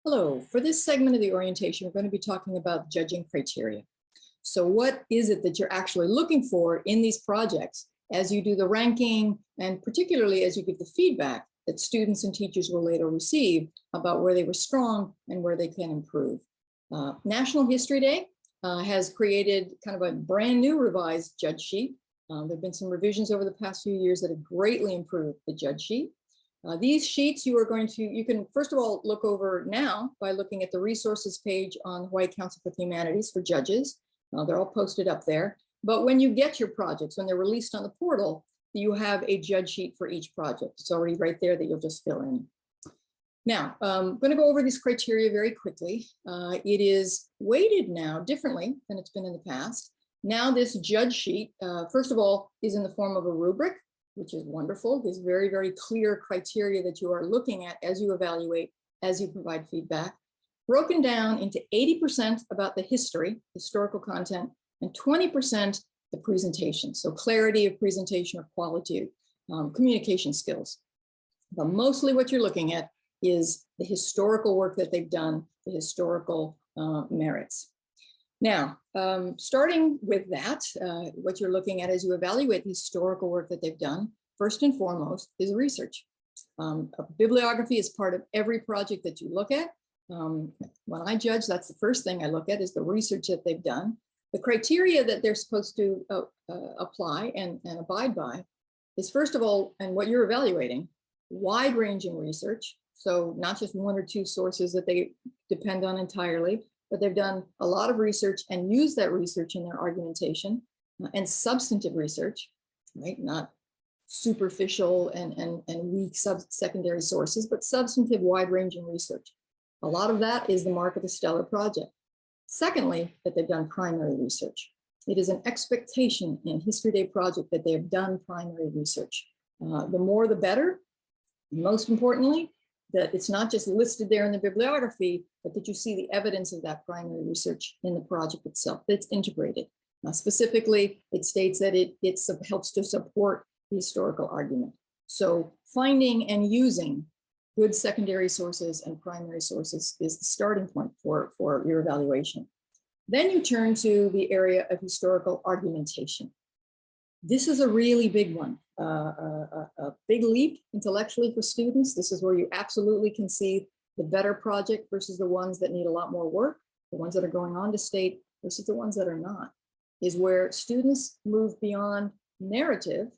Hello, for this segment of the orientation, we're going to be talking about judging criteria. So what is it that you're actually looking for in these projects as you do the ranking, and particularly as you give the feedback that students and teachers will later receive about where they were strong and where they can improve. National History Day has created kind of a brand new revised judge sheet. There have been some revisions over the past few years that have greatly improved the judge sheet. These sheets you can first of all look over now by looking at the resources page on the Hawaii Council for the Humanities for judges. They're all posted up there. But when you get your projects, when they're released on the portal, you have a judge sheet for each project. It's already right there that you'll just fill in. Now, I'm going to go over these criteria very quickly. It is weighted now differently than it's been in the past. Now this judge sheet, first of all, is in the form of a rubric, which is wonderful. There's very, very clear criteria that you are looking at as you evaluate, as you provide feedback, broken down into 80% about the historical content, and 20% the presentation. So clarity of presentation or quality, communication skills. But mostly what you're looking at is the historical work that they've done, the historical merits. Now, starting with that, what you're looking at as you evaluate the historical work that they've done, first and foremost is research. A bibliography is part of every project that you look at. When I judge, that's the first thing I look at is the research that they've done. The criteria that they're supposed to apply and abide by is, first of all, and what you're evaluating, wide-ranging research. So not just one or two sources that they depend on entirely, but they've done a lot of research and used that research in their argumentation, and substantive research, right? Not superficial and weak secondary sources, but substantive wide-ranging research. A lot of that is the mark of a stellar project. Secondly, that they've done primary research. It is an expectation in History Day project that they have done primary research. The more the better. Most importantly, that it's not just listed there in the bibliography, but that you see the evidence of that primary research in the project itself, that's integrated. Specifically, it states that it helps to support the historical argument. So finding and using good secondary sources and primary sources is the starting point for your evaluation. Then you turn to the area of historical argumentation. This is a really big one, a big leap intellectually for students. This is where you absolutely can see the better project versus the ones that need a lot more work, the ones that are going on to state versus the ones that are not, is where students move beyond narrative,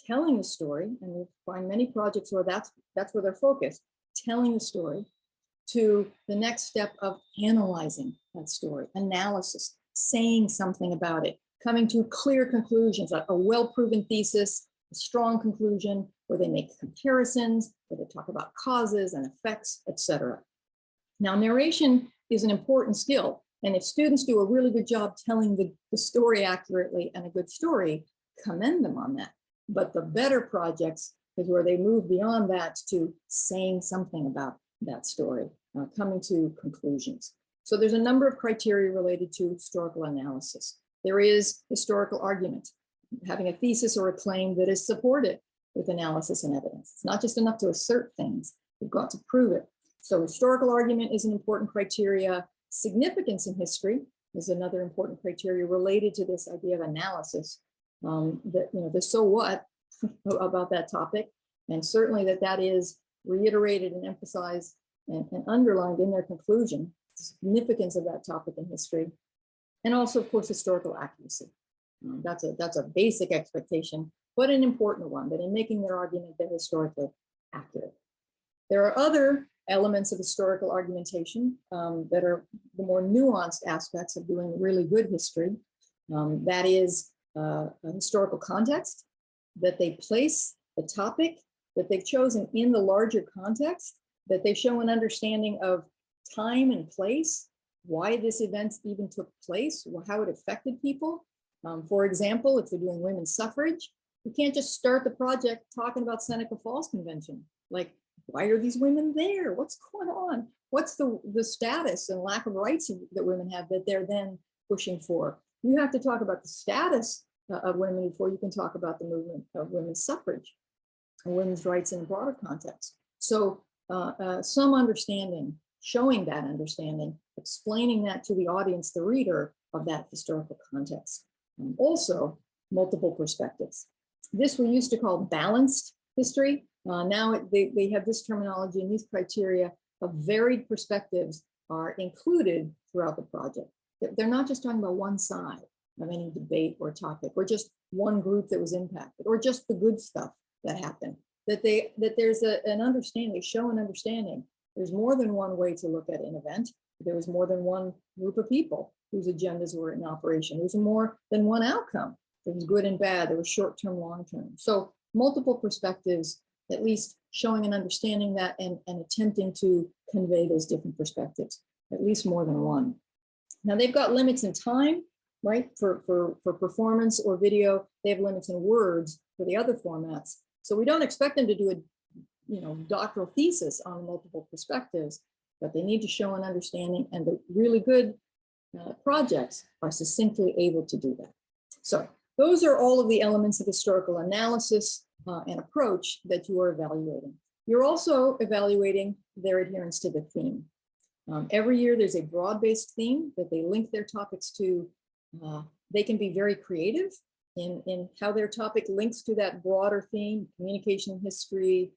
telling the story, and we find many projects where that's where they're focused, telling the story, to the next step of analyzing that story, analysis, saying something about it, coming to clear conclusions, a well-proven thesis, a strong conclusion, where they make comparisons, where they talk about causes and effects, etc. Now, narration is an important skill, and if students do a really good job telling the story accurately and a good story, commend them on that. But the better projects is where they move beyond that to saying something about that story, coming to conclusions. So there's a number of criteria related to historical analysis. There is historical argument, having a thesis or a claim that is supported with analysis and evidence. It's not just enough to assert things, you've got to prove it. So historical argument is an important criteria. Significance in history is another important criteria related to this idea of analysis, that, the so what about that topic. And certainly that is reiterated and emphasized and underlined in their conclusion, the significance of that topic in history. And also, of course, historical accuracy. That's a basic expectation, but an important one, that in making their argument, they're historically accurate. There are other elements of historical argumentation that are the more nuanced aspects of doing really good history. That is a historical context, that they place the topic that they've chosen in the larger context, that they show an understanding of time and place, why this event even took place, how it affected people. For example, if they're doing women's suffrage, you can't just start the project talking about Seneca Falls Convention. Like, why are these women there? What's going on? What's the status and lack of rights that women have that they're then pushing for? You have to talk about the status of women before you can talk about the movement of women's suffrage and women's rights in a broader context. So some understanding showing that understanding, explaining that to the audience, the reader of that historical context. Also, multiple perspectives. This we used to call balanced history. Now they have this terminology, and these criteria of varied perspectives are included throughout the project. They're not just talking about one side of any debate or topic, or just one group that was impacted, or just the good stuff that happened. That there's an understanding, they show an understanding. There's more than one way to look at an event. There was more than one group of people whose agendas were in operation. There was more than one outcome. There was good and bad. There was short-term, long-term. So multiple perspectives, at least showing an understanding that and attempting to convey those different perspectives, at least more than one. Now they've got limits in time, right? For performance or video, they have limits in words for the other formats. So we don't expect them to do a doctoral thesis on multiple perspectives, but they need to show an understanding, and the really good projects are succinctly able to do that. So those are all of the elements of historical analysis and approach that you are evaluating. You're also evaluating their adherence to the theme. Every year there's a broad-based theme that they link their topics to. They can be very creative in how their topic links to that broader theme: communication history,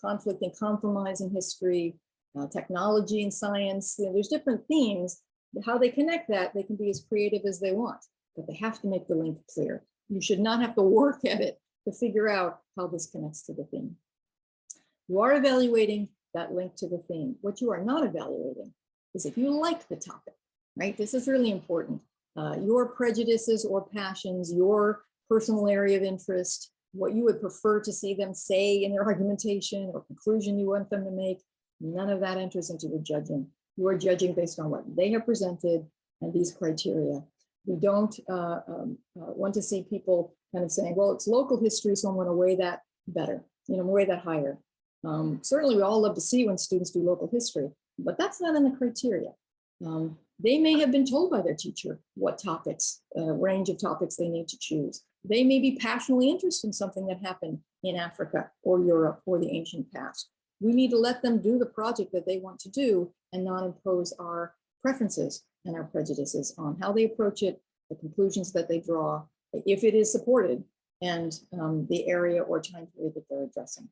conflict and compromise in history, technology and science. There's different themes. How they connect that, they can be as creative as they want, but they have to make the link clear. You should not have to work at it to figure out how this connects to the theme. You are evaluating that link to the theme. What you are not evaluating is if you like the topic, right? This is really important. Your prejudices or passions, your personal area of interest, what you would prefer to see them say in their argumentation or conclusion you want them to make, none of that enters into the judging. You are judging based on what they have presented and these criteria. We don't want to see people kind of saying, well, it's local history, so I'm going to weigh that better, weigh that higher. Certainly we all love to see when students do local history, but that's not in the criteria. They may have been told by their teacher what topics, range of topics they need to choose. They may be passionately interested in something that happened in Africa or Europe or the ancient past. We need to let them do the project that they want to do and not impose our preferences and our prejudices on how they approach it, the conclusions that they draw, if it is supported, and the area or time period that they're addressing.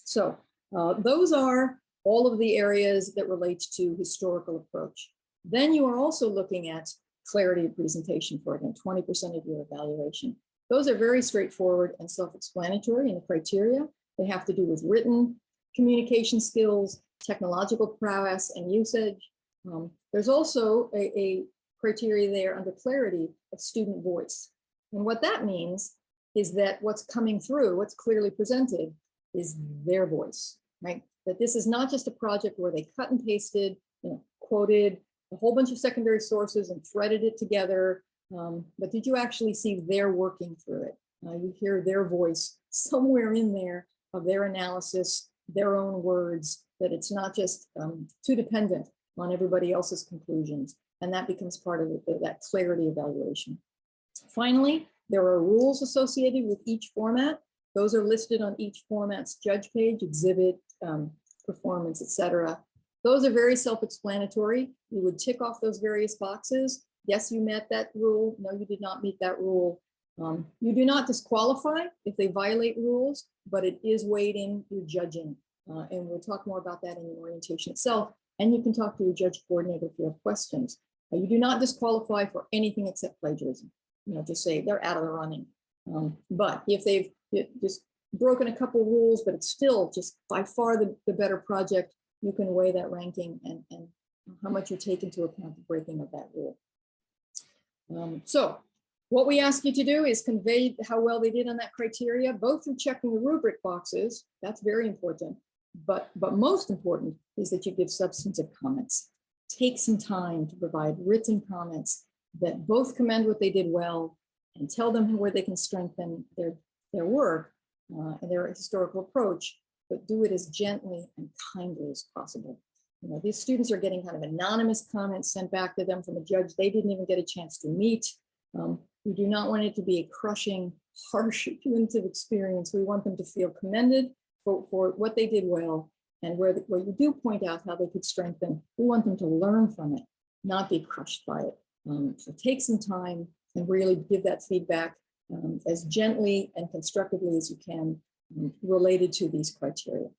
So those are all of the areas that relate to historical approach. Then you are also looking at clarity of presentation for, again, 20% of your evaluation. Those are very straightforward and self-explanatory in the criteria. They have to do with written communication skills, technological prowess and usage. There's also a criteria there under clarity of student voice. And what that means is that what's coming through, what's clearly presented, is their voice, right? That this is not just a project where they cut and pasted, quoted a whole bunch of secondary sources and threaded it together, but did you actually see their working through it? You hear their voice somewhere in there of their analysis, their own words, that it's not just too dependent on everybody else's conclusions, and that becomes part of that clarity evaluation. Finally, there are rules associated with each format. Those are listed on each format's judge page, exhibit, performance, etc. Those are very self-explanatory. You would tick off those various boxes. Yes, you met that rule. No, you did not meet that rule. You do not disqualify if they violate rules, but it is weighed in your judging. And we'll talk more about that in the orientation itself. And you can talk to your judge coordinator if you have questions. You do not disqualify for anything except plagiarism. Just say they're out of the running. But if they've just broken a couple rules, but it's still just by far the better project, you can weigh that ranking and how much you take into account the breaking of that rule. So what we ask you to do is convey how well they did on that criteria, both through checking the rubric boxes. That's very important. But most important is that you give substantive comments. Take some time to provide written comments that both commend what they did well and tell them where they can strengthen their work and their historical approach, but do it as gently and kindly as possible. These students are getting kind of anonymous comments sent back to them from a judge they didn't even get a chance to meet. We do not want it to be a crushing, harsh, punitive experience. We want them to feel commended for what they did well And where you do point out how they could strengthen, we want them to learn from it, not be crushed by it. So take some time and really give that feedback as gently and constructively as you can related to these criteria.